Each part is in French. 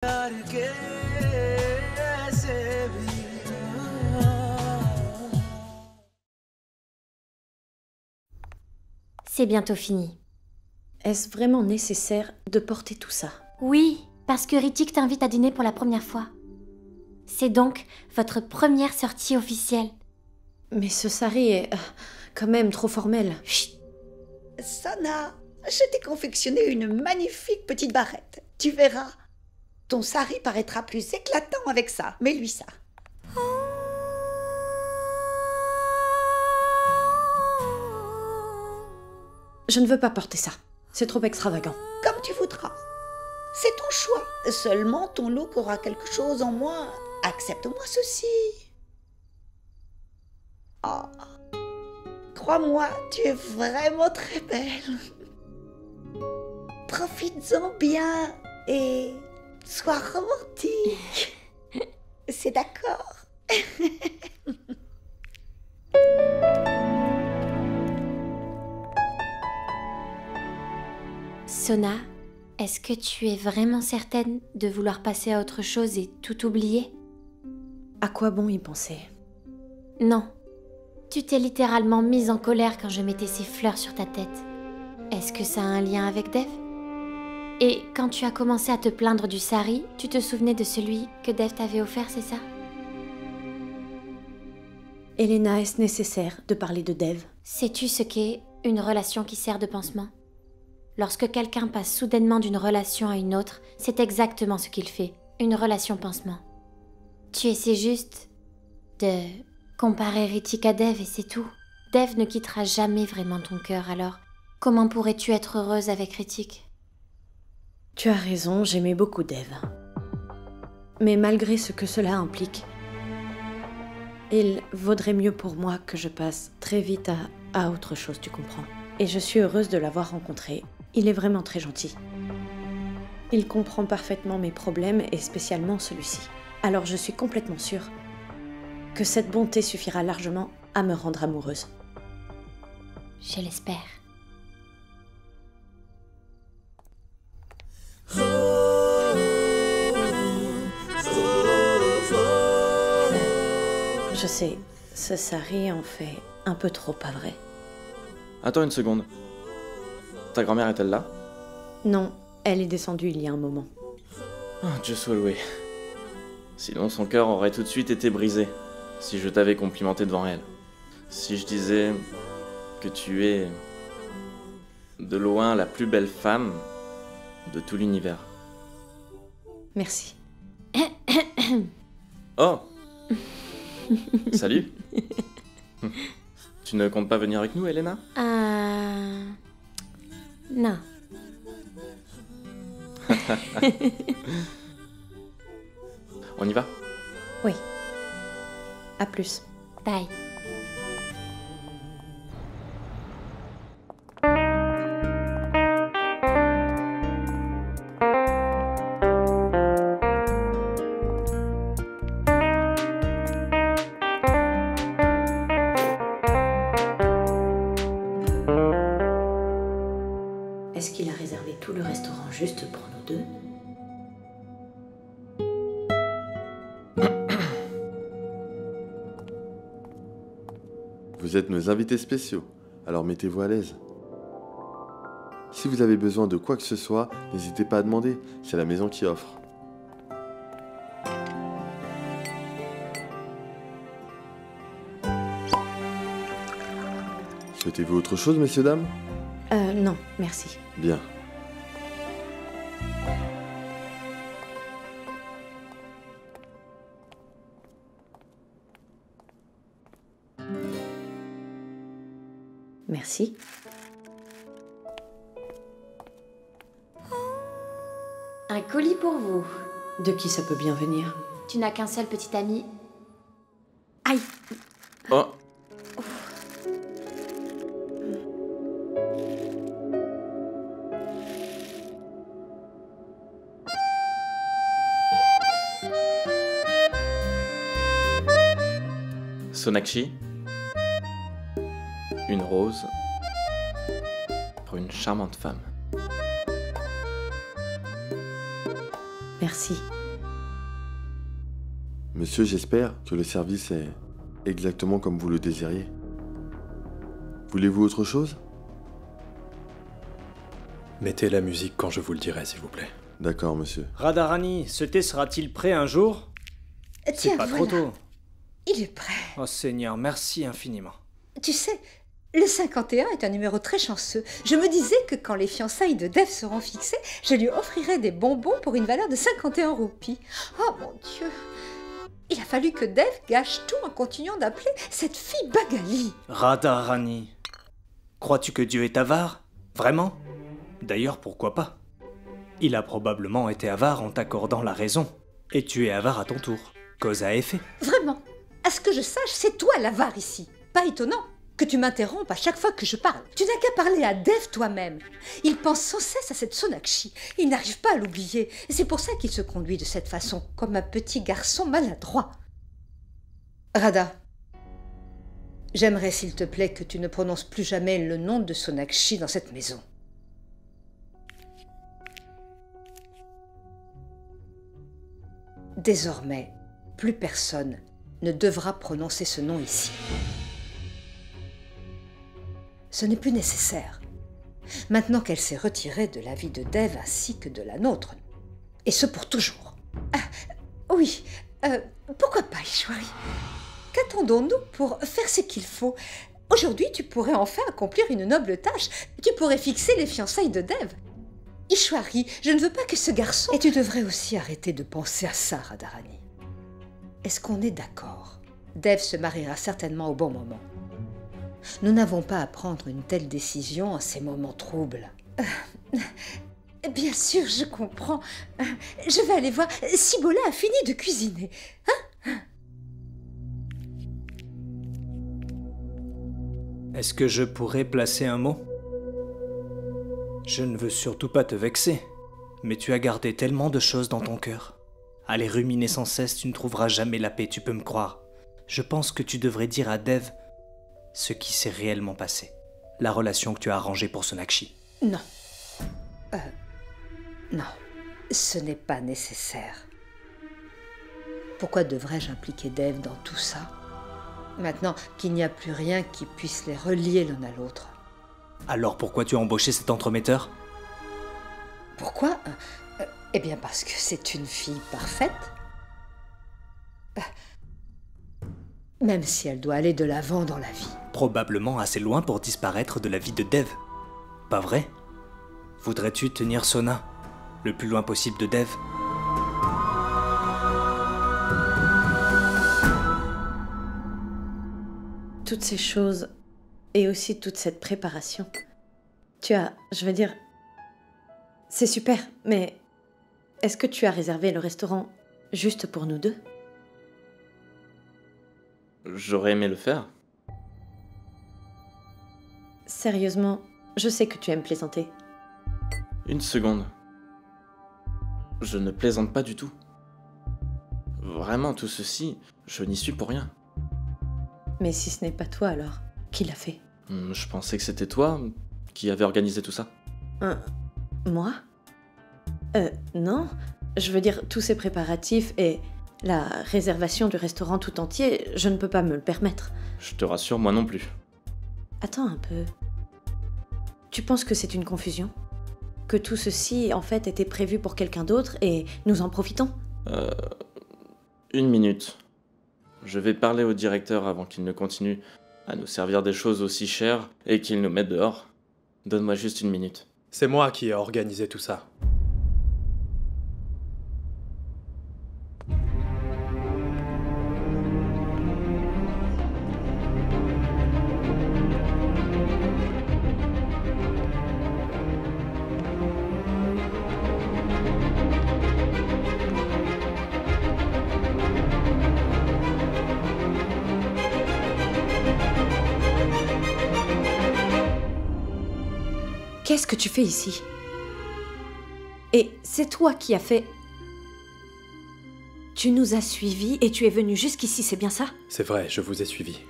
C'est bientôt fini. Est-ce vraiment nécessaire de porter tout ça? Oui, parce que Ritik t'invite à dîner pour la première fois. C'est donc votre première sortie officielle. Mais ce sari est quand même trop formel. Chut! Sona, je t'ai confectionné une magnifique petite barrette. Tu verras. Ton sari paraîtra plus éclatant avec ça. Mets-lui ça. Je ne veux pas porter ça. C'est trop extravagant. Comme tu voudras. C'est ton choix. Seulement ton look aura quelque chose en moins. Accepte-moi ceci. Oh. Crois-moi, tu es vraiment très belle. Profites-en bien et sois romantique. C'est d'accord. Sona, est-ce que tu es vraiment certaine de vouloir passer à autre chose et tout oublier? À quoi bon y penser? Non. Tu t'es littéralement mise en colère quand je mettais ces fleurs sur ta tête. Est-ce que ça a un lien avec Dev? Et quand tu as commencé à te plaindre du sari, tu te souvenais de celui que Dev t'avait offert, c'est ça? Elena, est-ce nécessaire de parler de Dev? Sais-tu ce qu'est une relation qui sert de pansement? Lorsque quelqu'un passe soudainement d'une relation à une autre, c'est exactement ce qu'il fait, une relation pansement. Tu essaies juste de comparer Ritik à Dev et c'est tout. Dev ne quittera jamais vraiment ton cœur, alors comment pourrais-tu être heureuse avec Ritik? Tu as raison, j'aimais beaucoup Dev. Mais malgré ce que cela implique, il vaudrait mieux pour moi que je passe très vite à autre chose, tu comprends. Et je suis heureuse de l'avoir rencontré. Il est vraiment très gentil. Il comprend parfaitement mes problèmes et spécialement celui-ci. Alors je suis complètement sûre que cette bonté suffira largement à me rendre amoureuse. Je l'espère. Je sais, ce sari en fait un peu trop, pas vrai? Attends une seconde. Ta grand-mère est-elle là? Non, elle est descendue il y a un moment. Oh, Dieu soit loué. Sinon son cœur aurait tout de suite été brisé, si je t'avais complimenté devant elle. Si je disais que tu es de loin la plus belle femme de tout l'univers. Merci. Oh! Salut! Tu ne comptes pas venir avec nous, Elena? Non. On y va? Oui. À plus. Bye. Est-ce qu'il a réservé tout le restaurant juste pour nous deux? Vous êtes nos invités spéciaux, alors mettez-vous à l'aise. Si vous avez besoin de quoi que ce soit, n'hésitez pas à demander, c'est la maison qui offre. Souhaitez-vous autre chose, messieurs, dames? Non, merci. Bien. Merci. Un colis pour vous. De qui ça peut bien venir? Tu n'as qu'un seul petit ami. Aïe! Oh! Sonakshi, une rose pour une charmante femme. Merci. Merci. Monsieur, j'espère que le service est exactement comme vous le désiriez. Voulez-vous autre chose? Mettez la musique quand je vous le dirai, s'il vous plaît. D'accord, monsieur. Radharani, ce thé sera-t-il prêt un jour? C'est Tiens, pas voilà. trop tôt. Il est prêt. Oh Seigneur, merci infiniment. Tu sais, le 51 est un numéro très chanceux. Je me disais que quand les fiançailles de Dev seront fixées, je lui offrirai des bonbons pour une valeur de 51 roupies. Oh mon Dieu! Il a fallu que Dev gâche tout en continuant d'appeler cette fille Bagali. Radharani, crois-tu que Dieu est avare? Vraiment? D'ailleurs, pourquoi pas? Il a probablement été avare en t'accordant la raison. Et tu es avare à ton tour. Cause à effet. Vraiment, à ce que je sache, c'est toi l'avare ici. Pas étonnant que tu m'interrompes à chaque fois que je parle. Tu n'as qu'à parler à Dev toi-même. Il pense sans cesse à cette Sonakshi. Il n'arrive pas à l'oublier. Et c'est pour ça qu'il se conduit de cette façon, comme un petit garçon maladroit. Radha, j'aimerais s'il te plaît que tu ne prononces plus jamais le nom de Sonakshi dans cette maison. Désormais, plus personne ne devra prononcer ce nom ici. Ce n'est plus nécessaire, maintenant qu'elle s'est retirée de la vie de Dev ainsi que de la nôtre. Et ce pour toujours. Oui, pourquoi pas, Ishwari? Qu'attendons-nous pour faire ce qu'il faut? Aujourd'hui, tu pourrais enfin accomplir une noble tâche. Tu pourrais fixer les fiançailles de Dev. Ishwari, je ne veux pas que ce garçon... Et tu devrais aussi arrêter de penser à ça, Radharani. Est-ce qu'on est d'accord? Dev se mariera certainement au bon moment. Nous n'avons pas à prendre une telle décision en ces moments troubles. Bien sûr, je comprends. Je vais aller voir si Bola a fini de cuisiner. Est-ce que je pourrais placer un mot? Je ne veux surtout pas te vexer, mais tu as gardé tellement de choses dans ton cœur. À les ruminer sans cesse, tu ne trouveras jamais la paix, tu peux me croire. Je pense que tu devrais dire à Dev ce qui s'est réellement passé. La relation que tu as arrangée pour Sonakshi. Non. Non. Ce n'est pas nécessaire. Pourquoi devrais-je impliquer Dev dans tout ça? Maintenant qu'il n'y a plus rien qui puisse les relier l'un à l'autre. Alors pourquoi tu as embauché cet entremetteur? Pourquoi? Eh bien parce que c'est une fille parfaite. Même si elle doit aller de l'avant dans la vie. Probablement assez loin pour disparaître de la vie de Dev. Pas vrai? Voudrais-tu tenir Sona le plus loin possible de Dev? Toutes ces choses, et aussi toute cette préparation. Je veux dire, c'est super, mais est-ce que tu as réservé le restaurant juste pour nous deux? J'aurais aimé le faire. Sérieusement, je sais que tu aimes plaisanter. Une seconde. Je ne plaisante pas du tout. Vraiment, tout ceci, je n'y suis pour rien. Mais si ce n'est pas toi alors, qui l'a fait? Je pensais que c'était toi qui avait organisé tout ça. Moi? Non. Je veux dire, tous ces préparatifs et la réservation du restaurant tout entier, je ne peux pas me le permettre. Je te rassure, moi non plus. Attends un peu. Tu penses que c'est une confusion? Que tout ceci, en fait, était prévu pour quelqu'un d'autre et nous en profitons? Une minute. Je vais parler au directeur avant qu'il ne continue à nous servir des choses aussi chères et qu'il nous mette dehors. Donne-moi juste une minute. C'est moi qui ai organisé tout ça. Qu'est-ce que tu fais ici? Et c'est toi qui as fait... Tu nous as suivis et tu es venu jusqu'ici, c'est bien ça? C'est vrai, je vous ai suivi.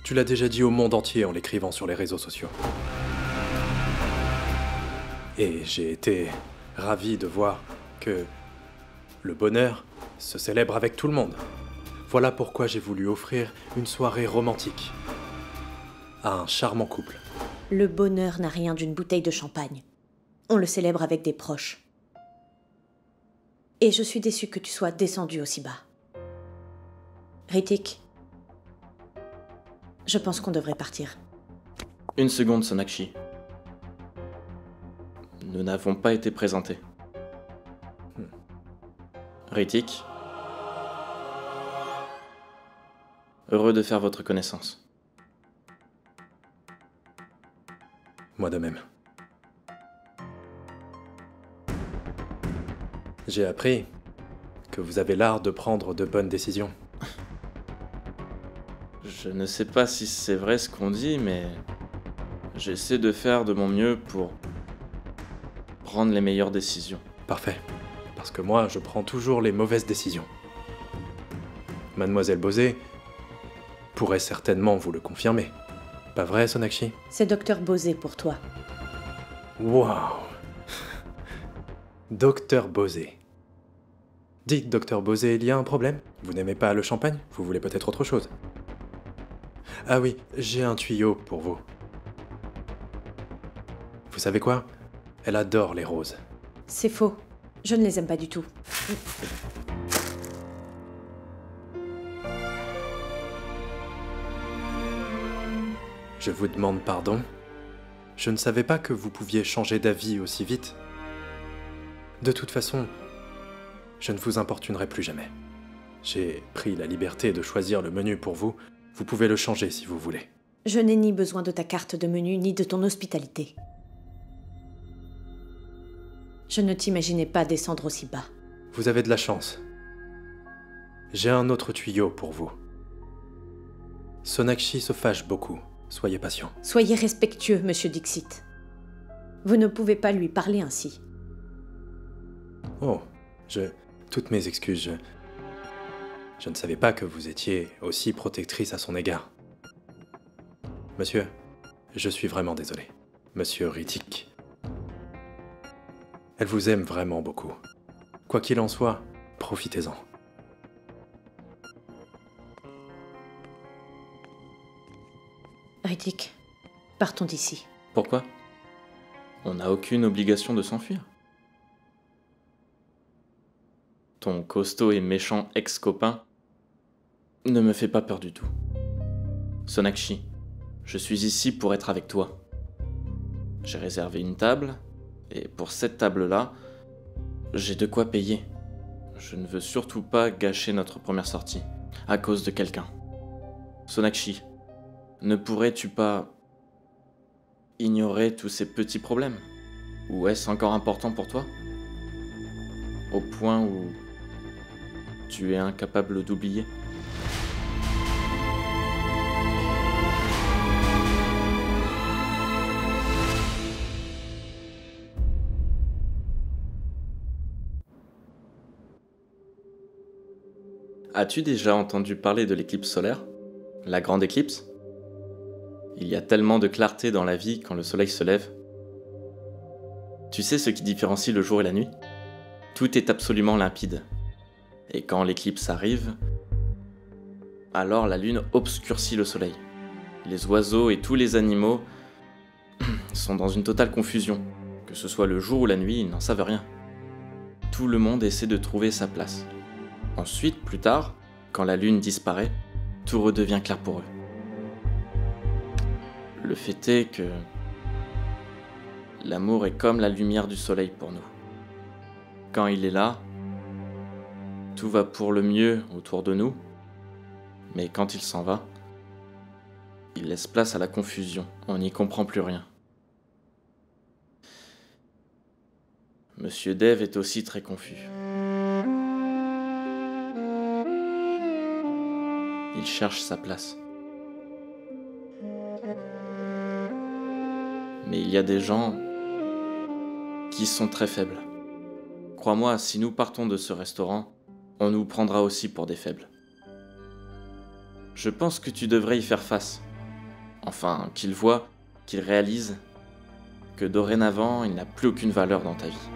Tu l'as déjà dit au monde entier en l'écrivant sur les réseaux sociaux. Et j'ai été ravi de voir que le bonheur se célèbre avec tout le monde. Voilà pourquoi j'ai voulu offrir une soirée romantique à un charmant couple. Le bonheur n'a rien d'une bouteille de champagne. On le célèbre avec des proches. Et je suis déçue que tu sois descendu aussi bas. Ritik, je pense qu'on devrait partir. Une seconde, Sonakshi. Nous n'avons pas été présentés. Ritik. Heureux de faire votre connaissance. Moi de même. J'ai appris que vous avez l'art de prendre de bonnes décisions. Je ne sais pas si c'est vrai ce qu'on dit, mais j'essaie de faire de mon mieux pour prendre les meilleures décisions. Parfait. Parce que moi, je prends toujours les mauvaises décisions. Mademoiselle Bosé pourrait certainement vous le confirmer. Pas vrai, Sonakshi? C'est Docteur Bosé pour toi. Waouh! Docteur Bosé. Dites, Docteur Bosé, il y a un problème? Vous n'aimez pas le champagne? Vous voulez peut-être autre chose? Ah oui, j'ai un tuyau pour vous. Vous savez quoi? Elle adore les roses. C'est faux. Je ne les aime pas du tout. Je vous demande pardon. Je ne savais pas que vous pouviez changer d'avis aussi vite. De toute façon, je ne vous importunerai plus jamais. J'ai pris la liberté de choisir le menu pour vous. Vous pouvez le changer si vous voulez. Je n'ai ni besoin de ta carte de menu, ni de ton hospitalité. Je ne t'imaginais pas descendre aussi bas. Vous avez de la chance. J'ai un autre tuyau pour vous. Sonakshi se fâche beaucoup. Soyez patient. Soyez respectueux, monsieur Dixit. Vous ne pouvez pas lui parler ainsi. Oh, toutes mes excuses, je ne savais pas que vous étiez aussi protectrice à son égard. Monsieur, je suis vraiment désolé. Monsieur Ritik. Elle vous aime vraiment beaucoup. Quoi qu'il en soit, profitez-en. Ritik, partons d'ici. Pourquoi? On n'a aucune obligation de s'enfuir. Ton costaud et méchant ex-copain ne me fait pas peur du tout. Sonakshi, je suis ici pour être avec toi. J'ai réservé une table, et pour cette table-là, j'ai de quoi payer. Je ne veux surtout pas gâcher notre première sortie, à cause de quelqu'un. Sonakshi, ne pourrais-tu pas ignorer tous ces petits problèmes? Ou est-ce encore important pour toi? Au point où tu es incapable d'oublier? As-tu déjà entendu parler de l'éclipse solaire? La grande éclipse? Il y a tellement de clarté dans la vie quand le soleil se lève. Tu sais ce qui différencie le jour et la nuit? Tout est absolument limpide. Et quand l'éclipse arrive, alors la lune obscurcit le soleil. Les oiseaux et tous les animaux sont dans une totale confusion. Que ce soit le jour ou la nuit, ils n'en savent rien. Tout le monde essaie de trouver sa place. Ensuite, plus tard, quand la lune disparaît, tout redevient clair pour eux. Le fait est que l'amour est comme la lumière du soleil pour nous. Quand il est là, tout va pour le mieux autour de nous, mais quand il s'en va, il laisse place à la confusion, on n'y comprend plus rien. Monsieur Dev est aussi très confus. Il cherche sa place. Mais il y a des gens qui sont très faibles. Crois-moi, si nous partons de ce restaurant, on nous prendra aussi pour des faibles. Je pense que tu devrais y faire face. Enfin, qu'il voit, qu'il réalise que dorénavant, il n'a plus aucune valeur dans ta vie.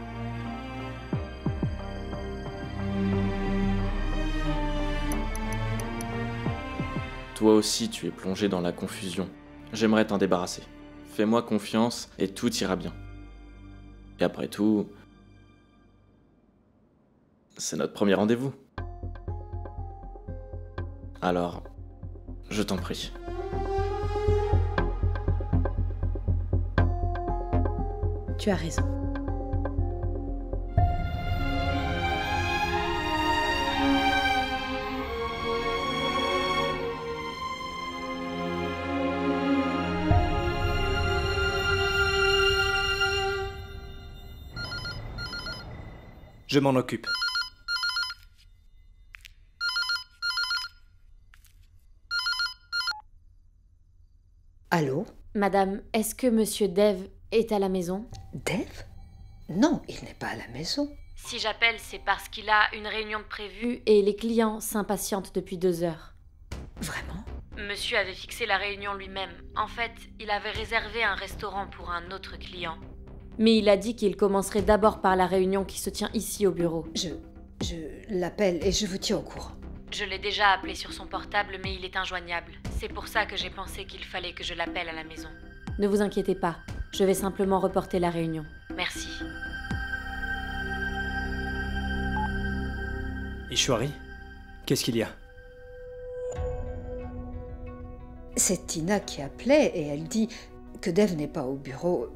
Toi aussi, tu es plongé dans la confusion. J'aimerais t'en débarrasser. Fais-moi confiance et tout ira bien. Et après tout, c'est notre premier rendez-vous. Alors, je t'en prie. Tu as raison. Je m'en occupe. Allô? Madame, est-ce que Monsieur Dev est à la maison? Dev? Non, il n'est pas à la maison. Si j'appelle, c'est parce qu'il a une réunion de prévue et les clients s'impatientent depuis 2 heures. Vraiment? Monsieur avait fixé la réunion lui-même. En fait, il avait réservé un restaurant pour un autre client. Mais il a dit qu'il commencerait d'abord par la réunion qui se tient ici au bureau. Je l'appelle et je vous tiens au courant. Je l'ai déjà appelé sur son portable, mais il est injoignable. C'est pour ça que j'ai pensé qu'il fallait que je l'appelle à la maison. Ne vous inquiétez pas, je vais simplement reporter la réunion. Merci. Ishwari, qu'est-ce qu'il y a? C'est Tina qui appelait et elle dit que Dev n'est pas au bureau.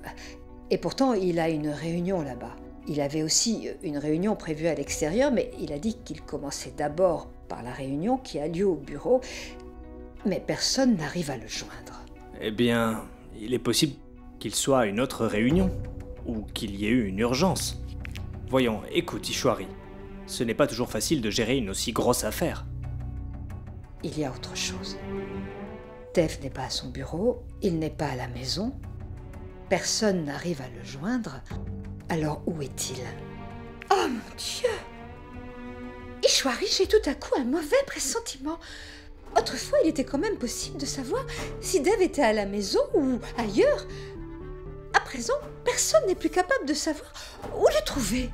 Et pourtant, il a une réunion là-bas. Il avait aussi une réunion prévue à l'extérieur, mais il a dit qu'il commençait d'abord par la réunion qui a lieu au bureau. Mais personne n'arrive à le joindre. Eh bien, il est possible qu'il soit à une autre réunion, ou qu'il y ait eu une urgence. Voyons, écoute Ishwari, ce n'est pas toujours facile de gérer une aussi grosse affaire. Il y a autre chose. Dev n'est pas à son bureau, il n'est pas à la maison. Personne n'arrive à le joindre. Alors où est-il? Oh mon Dieu! Ishwari, j'ai tout à coup un mauvais pressentiment. Autrefois, il était quand même possible de savoir si Dev était à la maison ou ailleurs. À présent, personne n'est plus capable de savoir où le trouver.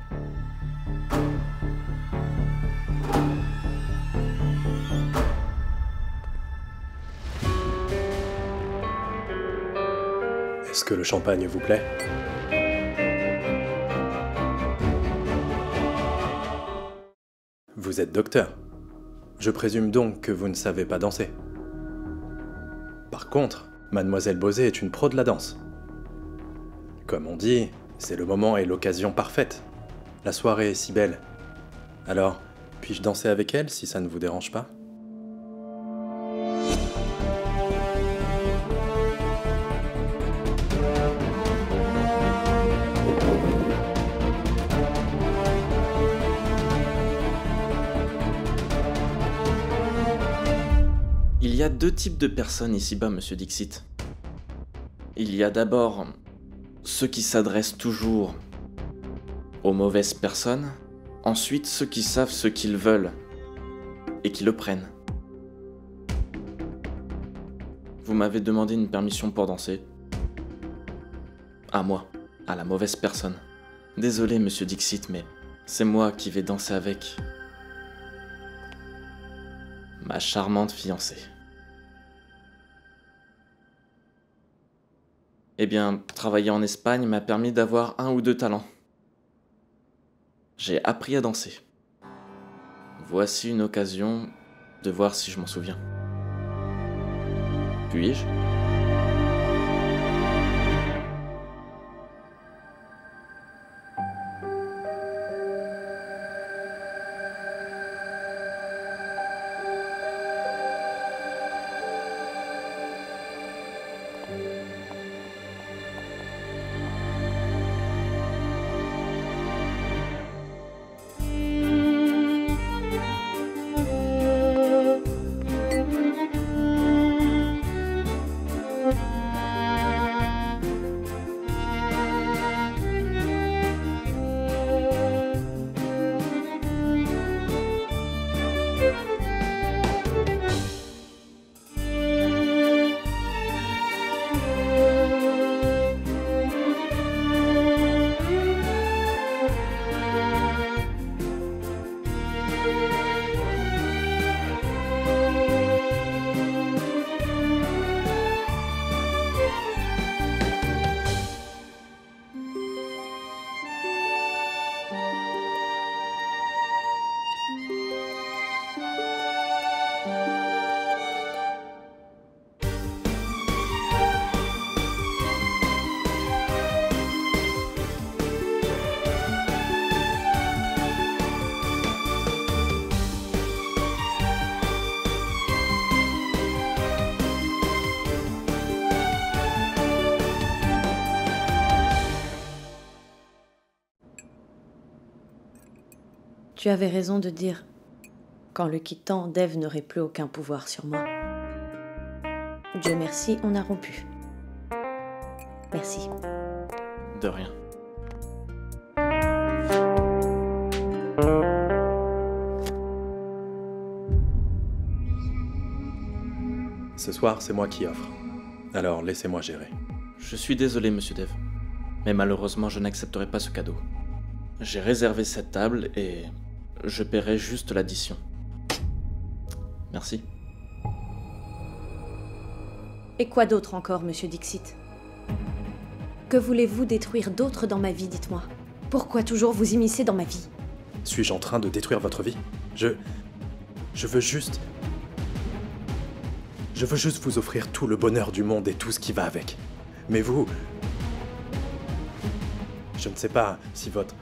Est-ce que le champagne vous plaît? Vous êtes docteur. Je présume donc que vous ne savez pas danser. Par contre, Mademoiselle Bosé est une pro de la danse. Comme on dit, c'est le moment et l'occasion parfaite. La soirée est si belle. Alors, puis-je danser avec elle si ça ne vous dérange pas? Il y a 2 types de personnes ici-bas, monsieur Dixit. Il y a d'abord ceux qui s'adressent toujours aux mauvaises personnes, ensuite ceux qui savent ce qu'ils veulent et qui le prennent. Vous m'avez demandé une permission pour danser. À moi, à la mauvaise personne. Désolé, monsieur Dixit, mais c'est moi qui vais danser avec ma charmante fiancée. Eh bien, travailler en Espagne m'a permis d'avoir 1 ou 2 talents. J'ai appris à danser. Voici une occasion de voir si je m'en souviens. Puis-je ? Tu avais raison de dire qu'en le quittant, Dev n'aurait plus aucun pouvoir sur moi. Dieu merci, on a rompu. Merci. De rien. Ce soir, c'est moi qui offre. Alors, laissez-moi gérer. Je suis désolé, monsieur Dev, mais malheureusement, je n'accepterai pas ce cadeau. J'ai réservé cette table et je paierai juste l'addition. Merci. Et quoi d'autre encore, monsieur Dixit? Que voulez-vous détruire d'autre dans ma vie, dites-moi? Pourquoi toujours vous immiscer dans ma vie? Suis-je en train de détruire votre vie? Je veux juste... Je veux juste vous offrir tout le bonheur du monde et tout ce qui va avec. Mais vous... Je ne sais pas si votre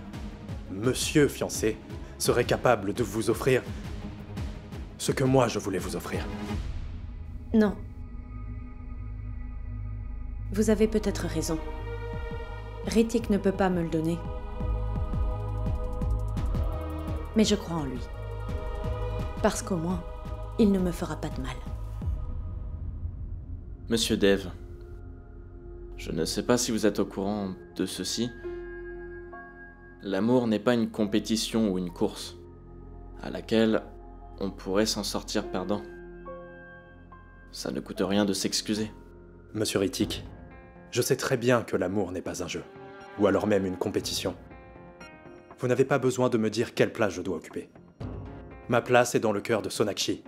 monsieur fiancé serait capable de vous offrir ce que moi je voulais vous offrir. Non. Vous avez peut-être raison. Ritik ne peut pas me le donner. Mais je crois en lui. Parce qu'au moins, il ne me fera pas de mal. Monsieur Dev, je ne sais pas si vous êtes au courant de ceci. L'amour n'est pas une compétition ou une course à laquelle on pourrait s'en sortir perdant. Ça ne coûte rien de s'excuser. Monsieur Ritik, je sais très bien que l'amour n'est pas un jeu, ou alors même une compétition. Vous n'avez pas besoin de me dire quelle place je dois occuper. Ma place est dans le cœur de Sonakshi.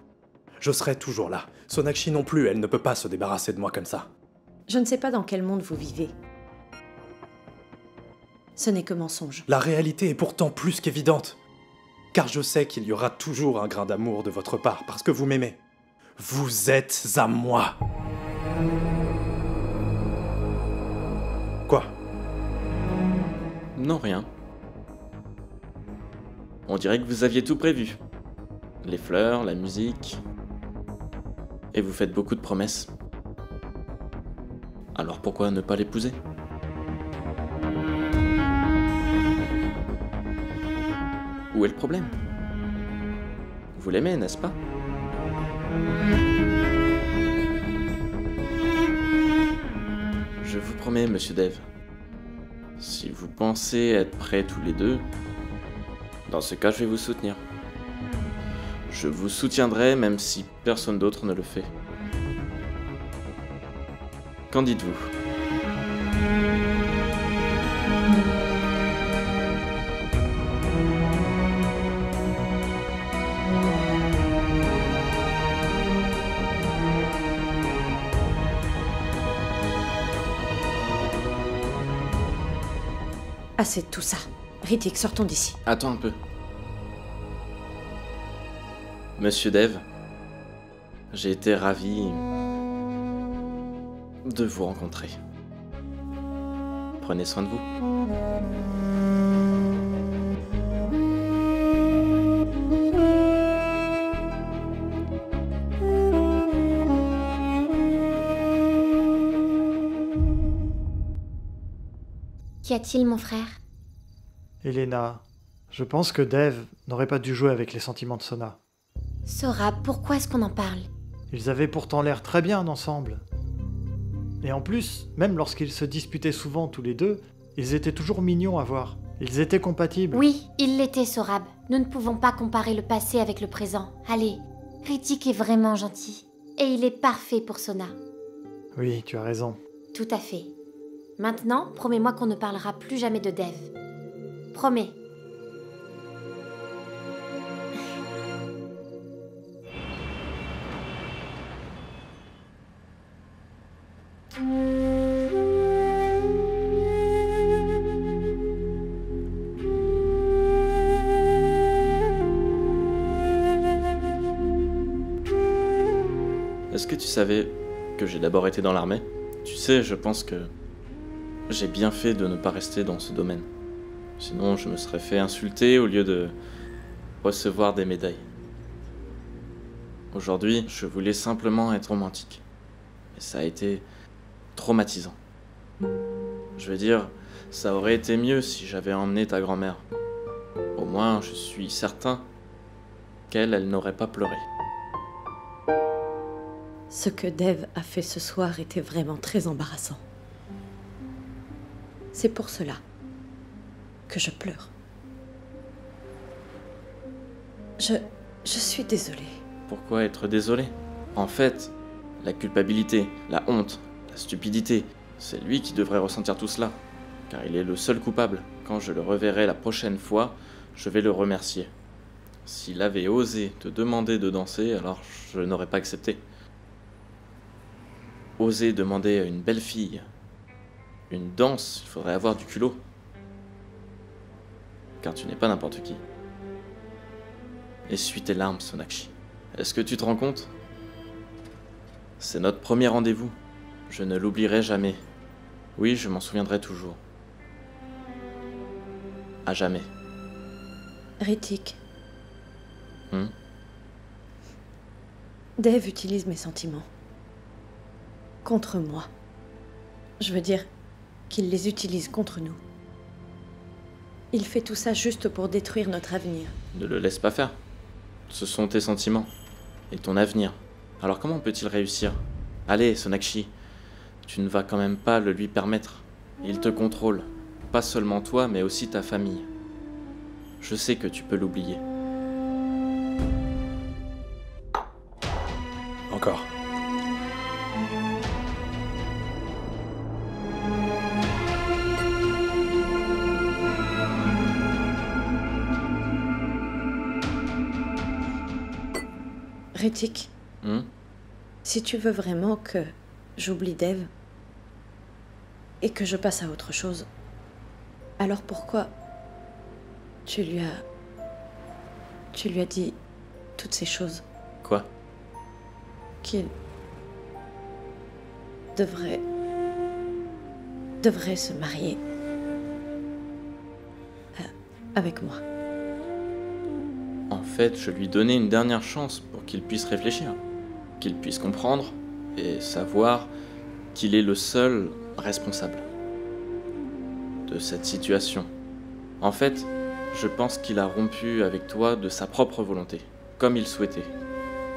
Je serai toujours là. Sonakshi non plus, elle ne peut pas se débarrasser de moi comme ça. Je ne sais pas dans quel monde vous vivez. Ce n'est que mensonge. La réalité est pourtant plus qu'évidente. Car je sais qu'il y aura toujours un grain d'amour de votre part, parce que vous m'aimez. Vous êtes à moi. Quoi? Non, rien. On dirait que vous aviez tout prévu. Les fleurs, la musique... Et vous faites beaucoup de promesses. Alors pourquoi ne pas l'épouser? Où est le problème? Vous l'aimez, n'est-ce pas? Je vous promets, monsieur Dev, si vous pensez être prêts tous les deux, dans ce cas, je vais vous soutenir. Je vous soutiendrai même si personne d'autre ne le fait. Qu'en dites-vous? Assez de tout ça. Ritik, sortons d'ici. Attends un peu. Monsieur Dev, j'ai été ravi de vous rencontrer. Prenez soin de vous. Qu'y a-t-il, mon frère? Elena, je pense que Dev n'aurait pas dû jouer avec les sentiments de Sona. Sorab, pourquoi est-ce qu'on en parle? Ils avaient pourtant l'air très bien ensemble. Et en plus, même lorsqu'ils se disputaient souvent tous les deux, ils étaient toujours mignons à voir. Ils étaient compatibles. Oui, il l'était, Sorab. Nous ne pouvons pas comparer le passé avec le présent. Allez, Ritik est vraiment gentil. Et il est parfait pour Sona. Oui, tu as raison. Tout à fait. Maintenant, promets-moi qu'on ne parlera plus jamais de Dev. Promets. Est-ce que tu savais que j'ai d'abord été dans l'armée? Tu sais, je pense que j'ai bien fait de ne pas rester dans ce domaine. Sinon, je me serais fait insulter au lieu de recevoir des médailles. Aujourd'hui, je voulais simplement être romantique. Mais ça a été traumatisant. Je veux dire, ça aurait été mieux si j'avais emmené ta grand-mère. Au moins, je suis certain elle n'aurait pas pleuré. Ce que Dev a fait ce soir était vraiment très embarrassant. C'est pour cela que je pleure. Je suis désolée. Pourquoi être désolé? En fait, la culpabilité, la honte, la stupidité, c'est lui qui devrait ressentir tout cela, car il est le seul coupable. Quand je le reverrai la prochaine fois, je vais le remercier. S'il avait osé te demander de danser, alors je n'aurais pas accepté. Oser demander à une belle fille une danse, il faudrait avoir du culot. Car tu n'es pas n'importe qui. Essuie tes larmes, Sonakshi. Est-ce que tu te rends compte? C'est notre premier rendez-vous. Je ne l'oublierai jamais. Oui, je m'en souviendrai toujours. À jamais. Ritik. Hum? Dev utilise mes sentiments. Contre moi. Je veux dire qu'il les utilise contre nous. Il fait tout ça juste pour détruire notre avenir. Ne le laisse pas faire. Ce sont tes sentiments. Et ton avenir. Alors comment peut-il réussir? Allez, Sonakshi. Tu ne vas quand même pas le lui permettre. Il te contrôle. Pas seulement toi, mais aussi ta famille. Je sais que tu peux l'oublier. Encore. Ritik, si tu veux vraiment que j'oublie Dev et que je passe à autre chose, alors pourquoi tu lui as dit toutes ces choses? Quoi? Qu'il devrait se marier avec moi. En fait, je lui donnais une dernière chance pour qu'il puisse réfléchir, qu'il puisse comprendre et savoir qu'il est le seul responsable de cette situation. En fait, je pense qu'il a rompu avec toi de sa propre volonté, comme il souhaitait.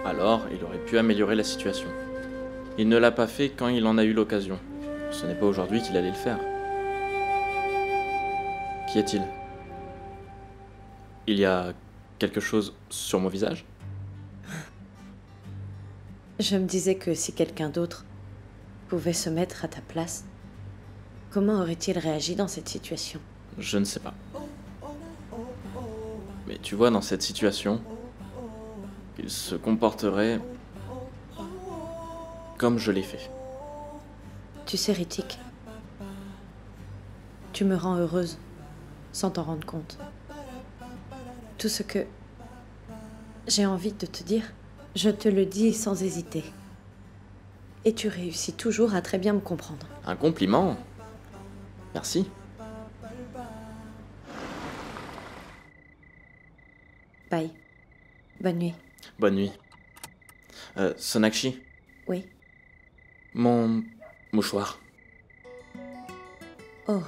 Alors, il aurait pu améliorer la situation. Il ne l'a pas fait quand il en a eu l'occasion. Ce n'est pas aujourd'hui qu'il allait le faire. Qu'y a-t-il? Il y a quelque chose sur mon visage? Je me disais que si quelqu'un d'autre pouvait se mettre à ta place, comment aurait-il réagi dans cette situation? Je ne sais pas. Mais tu vois, dans cette situation, il se comporterait comme je l'ai fait. Tu sais, Ritik, tu me rends heureuse sans t'en rendre compte. Tout ce que j'ai envie de te dire, je te le dis sans hésiter. Et tu réussis toujours à très bien me comprendre. Un compliment? Merci. Bye. Bonne nuit. Bonne nuit. Sonakshi? Oui. Mon mouchoir. Oh.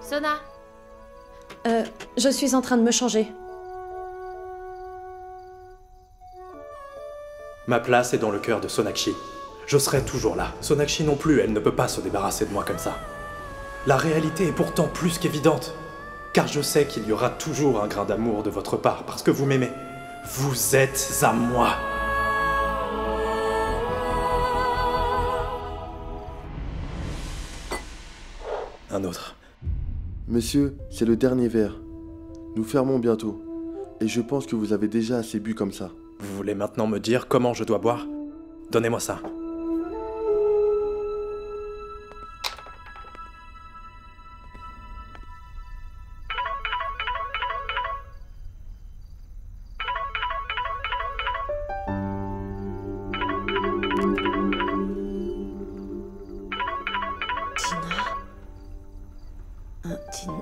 Sona. Je suis en train de me changer. Ma place est dans le cœur de Sonakshi. Je serai toujours là. Sonakshi non plus, elle ne peut pas se débarrasser de moi comme ça. La réalité est pourtant plus qu'évidente. Car je sais qu'il y aura toujours un grain d'amour de votre part parce que vous m'aimez. Vous êtes à moi. Un autre. Monsieur, c'est le dernier verre. Nous fermons bientôt. Et je pense que vous avez déjà assez bu comme ça. Vous voulez maintenant me dire comment je dois boire? Donnez-moi ça.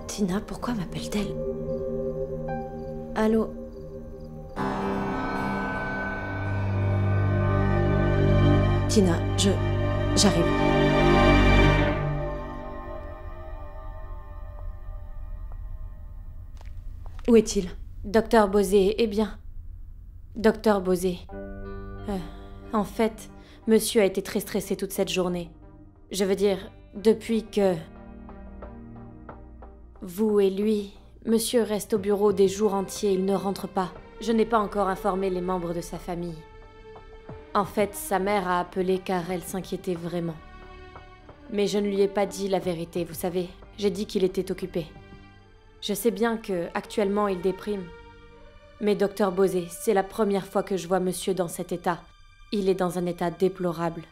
Tina, pourquoi m'appelle-t-elle? Allô? Tina, j'arrive. Où est-il? Docteur Bosé, eh bien. Docteur Bosé. En fait, monsieur a été très stressé toute cette journée. Je veux dire, depuis que... Vous et lui, monsieur reste au bureau des jours entiers, il ne rentre pas. Je n'ai pas encore informé les membres de sa famille. En fait, sa mère a appelé car elle s'inquiétait vraiment. Mais je ne lui ai pas dit la vérité, vous savez. J'ai dit qu'il était occupé. Je sais bien que actuellement il déprime. Mais docteur Bosé, c'est la première fois que je vois monsieur dans cet état. Il est dans un état déplorable.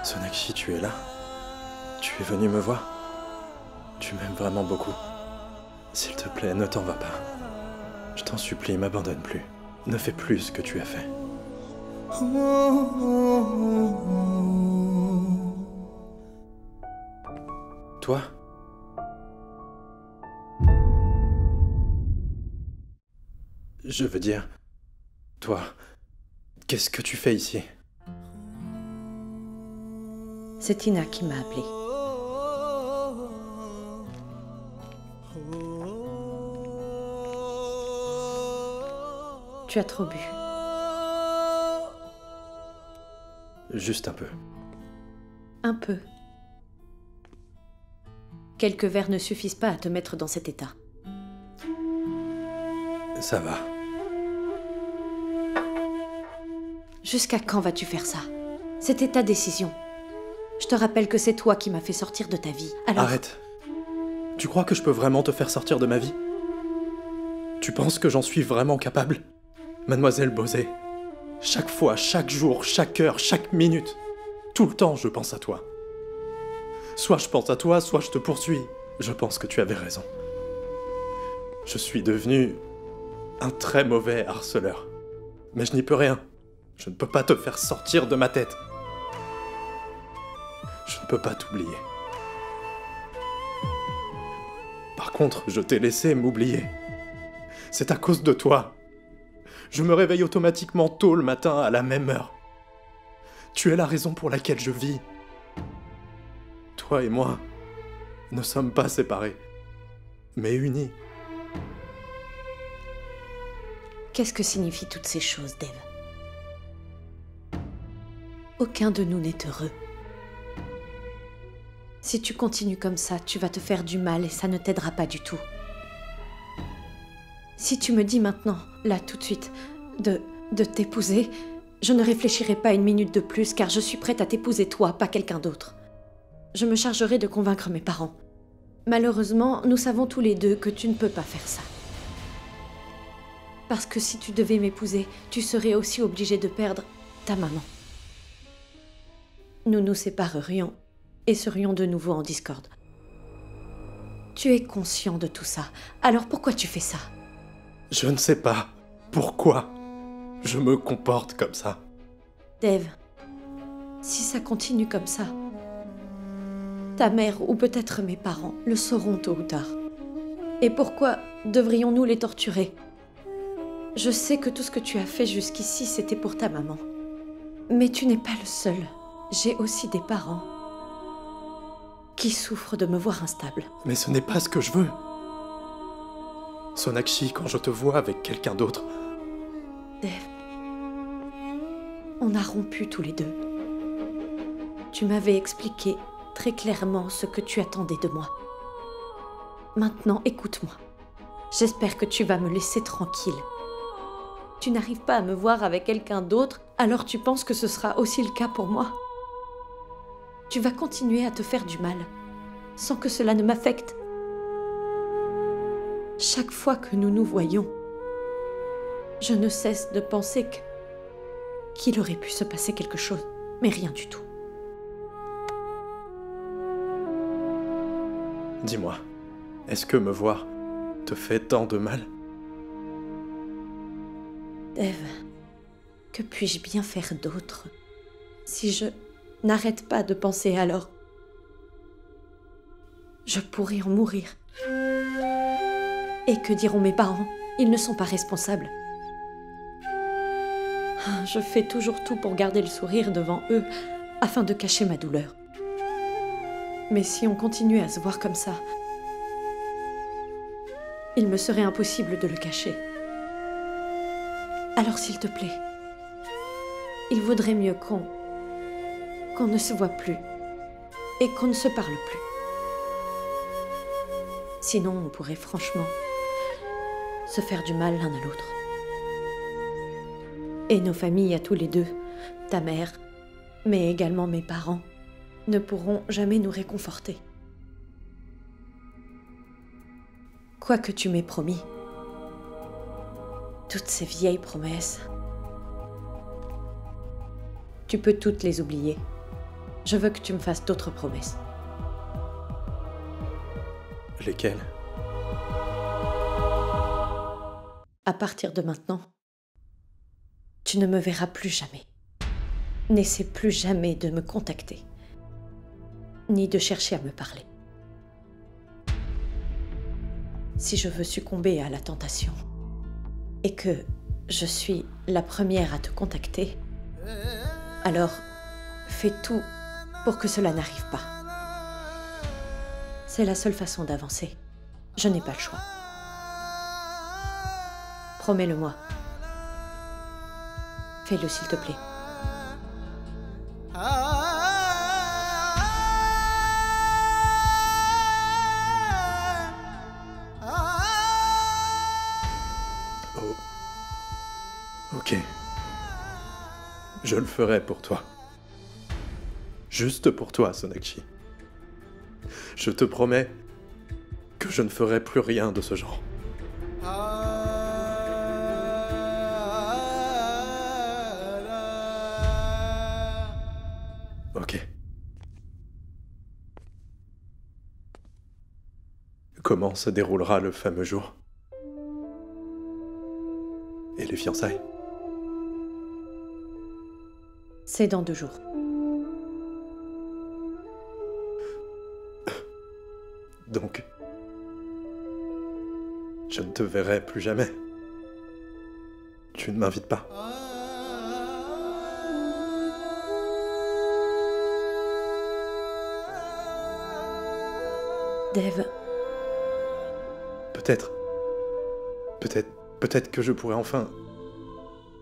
Sonakshi, tu es là? Tu es venu me voir? Tu m'aimes vraiment beaucoup. S'il te plaît, ne t'en va pas. Je t'en supplie, m'abandonne plus. Ne fais plus ce que tu as fait. Toi? Je veux dire, toi, qu'est-ce que tu fais ici? C'est Tina qui m'a appelé. Tu as trop bu. Juste un peu. Un peu. Quelques verres ne suffisent pas à te mettre dans cet état. Ça va. Jusqu'à quand vas-tu faire ça? C'était ta décision. Je te rappelle que c'est toi qui m'as fait sortir de ta vie. Alors... Arrête. Tu crois que je peux vraiment te faire sortir de ma vie? Tu penses que j'en suis vraiment capable? Mademoiselle Bosé, chaque fois, chaque jour, chaque heure, chaque minute, tout le temps, je pense à toi. Soit je pense à toi, soit je te poursuis. Je pense que tu avais raison. Je suis devenu un très mauvais harceleur. Mais je n'y peux rien. Je ne peux pas te faire sortir de ma tête. Je ne peux pas t'oublier. Par contre, je t'ai laissé m'oublier. C'est à cause de toi. Je me réveille automatiquement tôt le matin à la même heure. Tu es la raison pour laquelle je vis. Toi et moi ne sommes pas séparés, mais unis. Qu'est-ce que signifient toutes ces choses, Dev? Aucun de nous n'est heureux. Si tu continues comme ça, tu vas te faire du mal et ça ne t'aidera pas du tout. Si tu me dis maintenant, là tout de suite, de t'épouser, je ne réfléchirai pas une minute de plus car je suis prête à t'épouser toi, pas quelqu'un d'autre. Je me chargerai de convaincre mes parents. Malheureusement, nous savons tous les deux que tu ne peux pas faire ça. Parce que si tu devais m'épouser, tu serais aussi obligé de perdre ta maman. Nous nous séparerions et serions de nouveau en discorde. Tu es conscient de tout ça, alors pourquoi tu fais ça? Je ne sais pas pourquoi je me comporte comme ça. Dev, si ça continue comme ça, ta mère ou peut-être mes parents le sauront tôt ou tard. Et pourquoi devrions-nous les torturer? Je sais que tout ce que tu as fait jusqu'ici, c'était pour ta maman. Mais tu n'es pas le seul. J'ai aussi des parents. qui souffre de me voir instable. Mais ce n'est pas ce que je veux. Sonakshi, quand je te vois avec quelqu'un d'autre... Dev, on a rompu tous les deux. Tu m'avais expliqué très clairement ce que tu attendais de moi. Maintenant, écoute-moi. J'espère que tu vas me laisser tranquille. Tu n'arrives pas à me voir avec quelqu'un d'autre, alors tu penses que ce sera aussi le cas pour moi. Tu vas continuer à te faire du mal, sans que cela ne m'affecte. Chaque fois que nous nous voyons, je ne cesse de penser qu'il aurait pu se passer quelque chose, mais rien du tout. Dis-moi, est-ce que me voir te fait tant de mal? Dev, que puis-je bien faire d'autre si je n'arrête pas de penser alors? Je pourrais en mourir. Et que diront mes parents? Ils ne sont pas responsables. Je fais toujours tout pour garder le sourire devant eux, afin de cacher ma douleur. Mais si on continuait à se voir comme ça, il me serait impossible de le cacher. Alors s'il te plaît, il vaudrait mieux qu'on ne se voit plus et qu'on ne se parle plus. Sinon, on pourrait franchement se faire du mal l'un à l'autre. Et nos familles à tous les deux, ta mère, mais également mes parents, ne pourront jamais nous réconforter. Quoi que tu m'aies promis, toutes ces vieilles promesses, tu peux toutes les oublier. Je veux que tu me fasses d'autres promesses. Lesquelles? À partir de maintenant, tu ne me verras plus jamais. N'essaie plus jamais de me contacter, ni de chercher à me parler. Si je veux succomber à la tentation, et que je suis la première à te contacter, alors fais tout pour que cela n'arrive pas. C'est la seule façon d'avancer. Je n'ai pas le choix. Promets-le-moi. Fais-le s'il te plaît. Oh. Ok. Je le ferai pour toi. Juste pour toi, Sonakshi. Je te promets que je ne ferai plus rien de ce genre. Ok. Comment se déroulera le fameux jour? Et les fiançailles? C'est dans 2 jours. Donc, je ne te verrai plus jamais. Tu ne m'invites pas. Dev. Peut-être que je pourrais enfin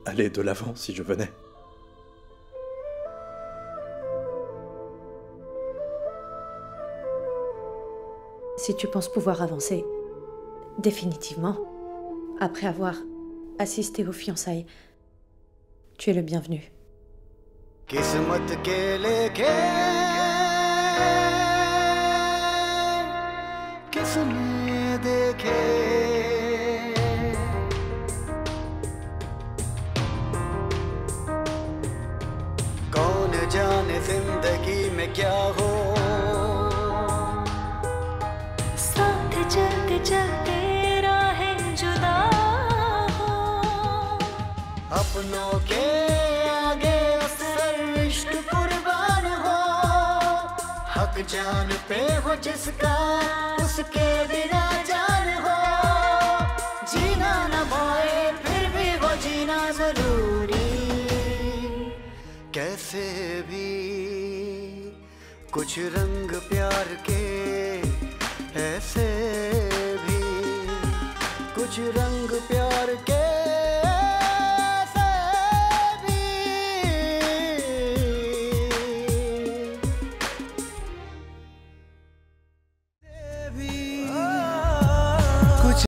aller de l'avant si je venais. Si tu penses pouvoir avancer, définitivement, après avoir assisté aux fiançailles, tu es le bienvenu. किस्मत के लेके किसने देखे कौन जाने जिंदगी में क्या हो साथ चलते चलते राहें जुदा हो अपनों के आगे अक्सर इश्क कुर्बान हो हक जान पे हो जिसका उसके बिना जान हो जीना न पाए फिर भी वो जीना जरूरी कैसे भी कुछ कुछ रंग प्यार के ऐसे भी कुछ रंग